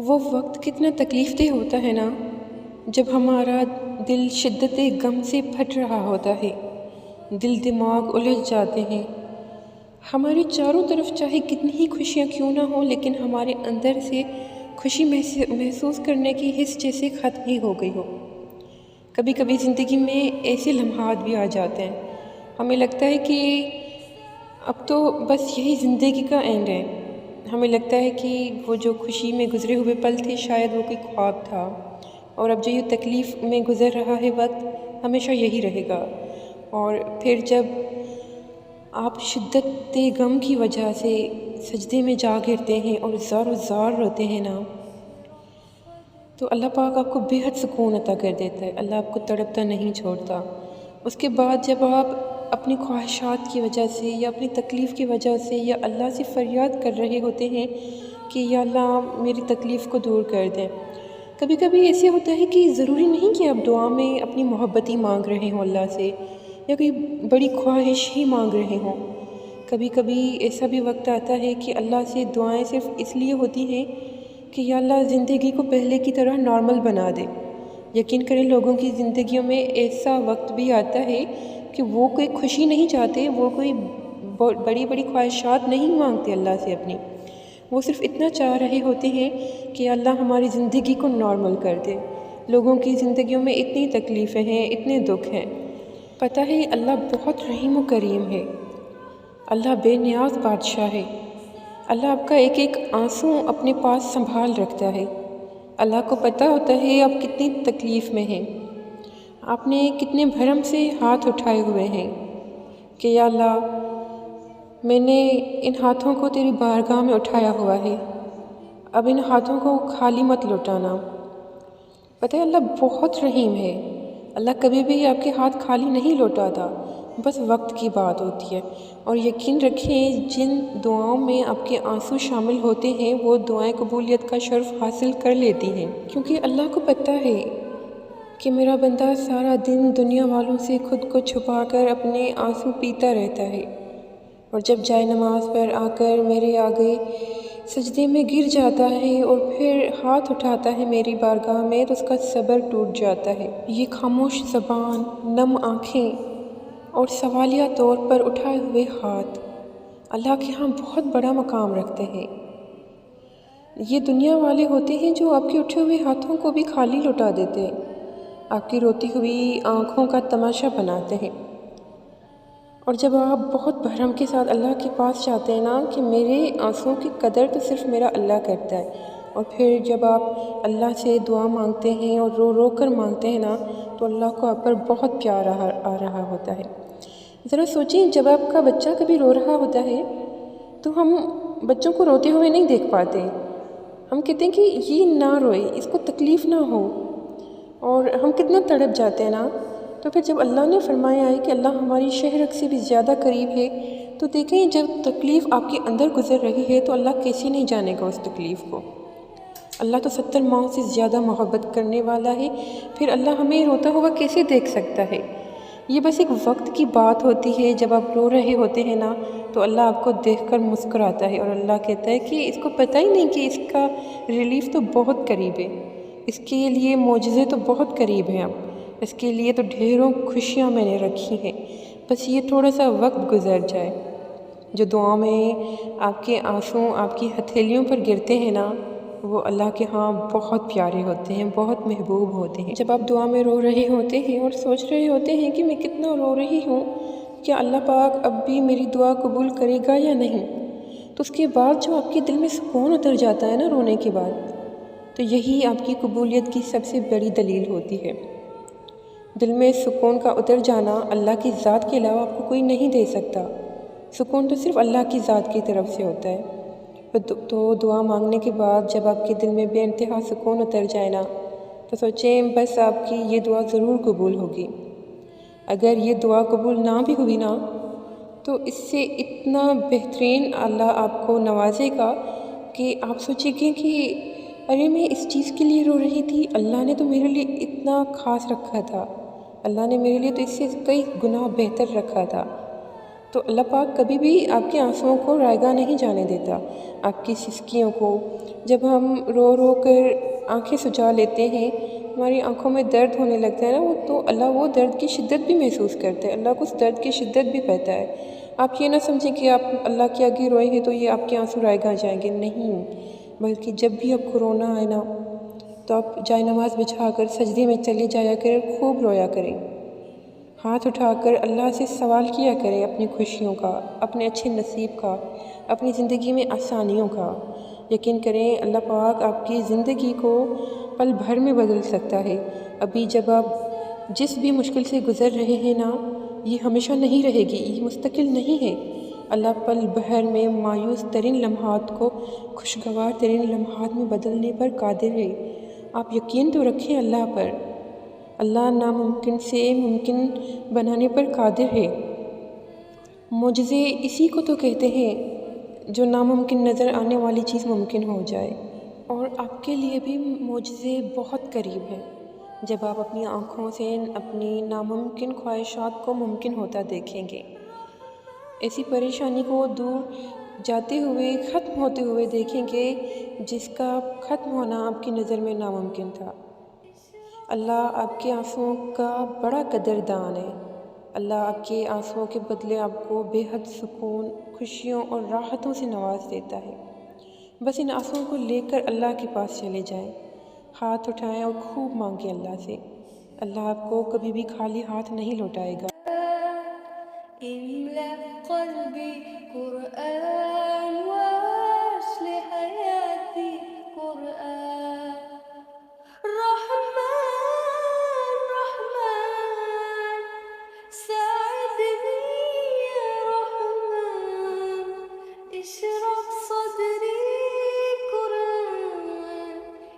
وہ وقت کتنا تکلیف دہ ہوتا ہے نا، جب ہمارا دل شدت غم سے پھٹ رہا ہوتا ہے، دل دماغ الجھ جاتے ہیں، ہمارے چاروں طرف چاہے کتنی ہی خوشیاں کیوں نہ ہوں، لیکن ہمارے اندر سے خوشی محسوس کرنے کی حس جیسے ختم ہی ہو گئی ہو۔ کبھی کبھی زندگی میں ایسے لمحات بھی آ جاتے ہیں، ہمیں لگتا ہے کہ اب تو بس یہی زندگی کا اینڈ ہے۔ ہمیں لگتا ہے کہ وہ جو خوشی میں گزرے ہوئے پل تھے شاید وہ کوئی خواب تھا، اور اب جو یہ تکلیف میں گزر رہا ہے وقت ہمیشہ یہی رہے گا۔ اور پھر جب آپ شدت غم کی وجہ سے سجدے میں جا گرتے ہیں اور زار و زار روتے ہیں نا، تو اللہ پاک آپ کو بے حد سکون عطا کر دیتا ہے، اللہ آپ کو تڑپتا نہیں چھوڑتا۔ اس کے بعد جب آپ اپنی خواہشات کی وجہ سے یا اپنی تکلیف کی وجہ سے یا اللہ سے فریاد کر رہے ہوتے ہیں کہ یا اللہ میری تکلیف کو دور کر دیں، کبھی کبھی ایسے ہوتا ہے کہ ضروری نہیں کہ آپ دعا میں اپنی محبت ہی مانگ رہے ہوں اللہ سے، یا کوئی بڑی خواہش ہی مانگ رہے ہوں۔ کبھی کبھی ایسا بھی وقت آتا ہے کہ اللہ سے دعائیں صرف اس لیے ہوتی ہیں کہ یا اللہ زندگی کو پہلے کی طرح نارمل بنا دے۔ یقین کریں لوگوں کی زندگیوں میں ایسا وقت بھی آتا ہے کہ وہ کوئی خوشی نہیں چاہتے، وہ کوئی بڑی بڑی خواہشات نہیں مانگتے اللہ سے اپنی، وہ صرف اتنا چاہ رہے ہوتے ہیں کہ اللہ ہماری زندگی کو نارمل کر دے۔ لوگوں کی زندگیوں میں اتنی تکلیفیں ہیں، اتنے دکھ ہیں۔ پتہ ہے اللہ بہت رحیم و کریم ہے، اللہ بے نیاز بادشاہ ہے، اللہ آپ کا ایک ایک آنسو اپنے پاس سنبھال رکھتا ہے۔ اللہ کو پتہ ہوتا ہے آپ کتنی تکلیف میں ہیں، آپ نے کتنے بھرم سے ہاتھ اٹھائے ہوئے ہیں کہ یا اللہ میں نے ان ہاتھوں کو تیری بارگاہ میں اٹھایا ہوا ہے، اب ان ہاتھوں کو خالی مت لوٹانا۔ پتہ ہے اللہ بہت رحیم ہے، اللہ کبھی بھی آپ کے ہاتھ خالی نہیں لوٹاتا، بس وقت کی بات ہوتی ہے۔ اور یقین رکھیں جن دعاؤں میں آپ کے آنسو شامل ہوتے ہیں وہ دعائیں قبولیت کا شرف حاصل کر لیتی ہیں، کیونکہ اللہ کو پتہ ہے کہ میرا بندہ سارا دن دنیا والوں سے خود کو چھپا کر اپنے آنسو پیتا رہتا ہے، اور جب جائے نماز پر آ کر میرے آگے سجدے میں گر جاتا ہے اور پھر ہاتھ اٹھاتا ہے میری بارگاہ میں، تو اس کا صبر ٹوٹ جاتا ہے۔ یہ خاموش زبان، نم آنکھیں اور سوالیہ طور پر اٹھائے ہوئے ہاتھ اللہ کے ہاں بہت بڑا مقام رکھتے ہیں۔ یہ دنیا والے ہوتے ہیں جو آپ کے اٹھے ہوئے ہاتھوں کو بھی خالی لوٹا دیتے ہیں، آپ کی روتی ہوئی آنکھوں کا تماشا بناتے ہیں۔ اور جب آپ بہت بھرم کے ساتھ اللہ کے پاس جاتے ہیں نا کہ میرے آنسوؤں کی قدر تو صرف میرا اللہ کرتا ہے، اور پھر جب آپ اللہ سے دعا مانگتے ہیں اور رو رو کر مانگتے ہیں نا تو اللہ کو آپ پر بہت پیار آ رہا ہوتا ہے۔ ذرا سوچیں جب آپ کا بچہ کبھی رو رہا ہوتا ہے تو ہم بچوں کو روتے ہوئے نہیں دیکھ پاتے، ہم کہتے ہیں کہ یہ نہ روئے، اس کو تکلیف نہ ہو، اور ہم کتنا تڑپ جاتے ہیں نا۔ تو پھر جب اللہ نے فرمایا ہے کہ اللہ ہماری شہرک سے بھی زیادہ قریب ہے، تو دیکھیں جب تکلیف آپ کے اندر گزر رہی ہے تو اللہ کیسے نہیں جانے گا اس تکلیف کو۔ اللہ تو 70 ماؤں سے زیادہ محبت کرنے والا ہے، پھر اللہ ہمیں روتا ہوا کیسے دیکھ سکتا ہے؟ یہ بس ایک وقت کی بات ہوتی ہے، جب آپ رو رہے ہوتے ہیں نا تو اللہ آپ کو دیکھ کر مسکراتا ہے، اور اللہ کہتا ہے کہ اس کو پتہ ہی نہیں کہ اس کا ریلیف تو بہت قریب ہے، اس کے لیے معجزے تو بہت قریب ہیں، اب اس کے لیے تو ڈھیروں خوشیاں میں نے رکھی ہیں، بس یہ تھوڑا سا وقت گزر جائے۔ جو دعاؤں میں آپ کے آنسو آپ کی ہتھیلیوں پر گرتے ہیں نا وہ اللہ کے ہاں بہت پیارے ہوتے ہیں، بہت محبوب ہوتے ہیں۔ جب آپ دعا میں رو رہے ہوتے ہیں اور سوچ رہے ہوتے ہیں کہ میں کتنا رو رہی ہوں، کیا اللہ پاک اب بھی میری دعا قبول کرے گا یا نہیں، تو اس کے بعد جو آپ کے دل میں سکون اتر جاتا ہے نا رونے کے بعد، تو یہی آپ کی قبولیت کی سب سے بڑی دلیل ہوتی ہے۔ دل میں سکون کا اتر جانا اللہ کی ذات کے علاوہ آپ کو کوئی نہیں دے سکتا، سکون تو صرف اللہ کی ذات کی طرف سے ہوتا ہے۔ تو دعا مانگنے کے بعد جب آپ کے دل میں بے انتہا سکون اتر جائے نا تو سوچیں بس آپ کی یہ دعا ضرور قبول ہوگی۔ اگر یہ دعا قبول نہ بھی ہوئی نا تو اس سے اتنا بہترین اللہ آپ کو نوازے گا کہ آپ سوچیں گے کہ ارے میں اس چیز کے لیے رو رہی تھی، اللہ نے تو میرے لیے اتنا خاص رکھا تھا، اللہ نے میرے لیے تو اس سے کئی گنا بہتر رکھا تھا۔ تو اللہ پاک کبھی بھی آپ کے آنسوؤں کو رائگاں نہیں جانے دیتا، آپ کی سسکیوں کو۔ جب ہم رو رو کر آنکھیں سجا لیتے ہیں، ہماری آنکھوں میں درد ہونے لگتا ہے نا، تو اللہ وہ درد کی شدت بھی محسوس کرتا ہے، اللہ کو اس درد کی شدت بھی پتہ ہے۔ آپ یہ نہ سمجھیں کہ آپ اللہ کے آگے روئے ہیں تو یہ آپ کے آنسو رائگاں جائیں گے، نہیں، بلکہ جب بھی آپ کو رونا آئے نا تو آپ جائے نماز بچھا کر سجدے میں چلے جایا کریں، خوب رویا کریں، ہاتھ اٹھا کر اللہ سے سوال کیا کریں اپنی خوشیوں کا، اپنے اچھے نصیب کا، اپنی زندگی میں آسانیوں کا۔ یقین کریں اللہ پاک آپ کی زندگی کو پل بھر میں بدل سکتا ہے۔ ابھی جب آپ جس بھی مشکل سے گزر رہے ہیں نا، یہ ہمیشہ نہیں رہے گی، یہ مستقل نہیں ہے۔ اللہ پل بھر میں مایوس ترین لمحات کو خوشگوار ترین لمحات میں بدلنے پر قادر ہے۔ آپ یقین تو رکھیں اللہ پر، اللہ ناممکن سے ممکن بنانے پر قادر ہے۔ معجزے اسی کو تو کہتے ہیں جو ناممکن نظر آنے والی چیز ممکن ہو جائے، اور آپ کے لیے بھی معجزے بہت قریب ہیں جب آپ اپنی آنکھوں سے اپنی ناممکن خواہشات کو ممکن ہوتا دیکھیں گے، ایسی پریشانی کو دور جاتے ہوئے ختم ہوتے ہوئے دیکھیں گے جس کا ختم ہونا آپ کی نظر میں ناممکن تھا۔ اللہ آپ کے آنسوؤں کا بڑا قدردان ہے، اللہ آپ کے آنسوؤں کے بدلے آپ کو بے حد سکون، خوشیوں اور راحتوں سے نواز دیتا ہے۔ بس ان آنسوؤں کو لے کر اللہ کے پاس چلے جائیں، ہاتھ اٹھائیں اور خوب مانگیں اللہ سے، اللہ آپ کو کبھی بھی خالی ہاتھ نہیں لوٹائے گا۔ املأ قلبي قرآن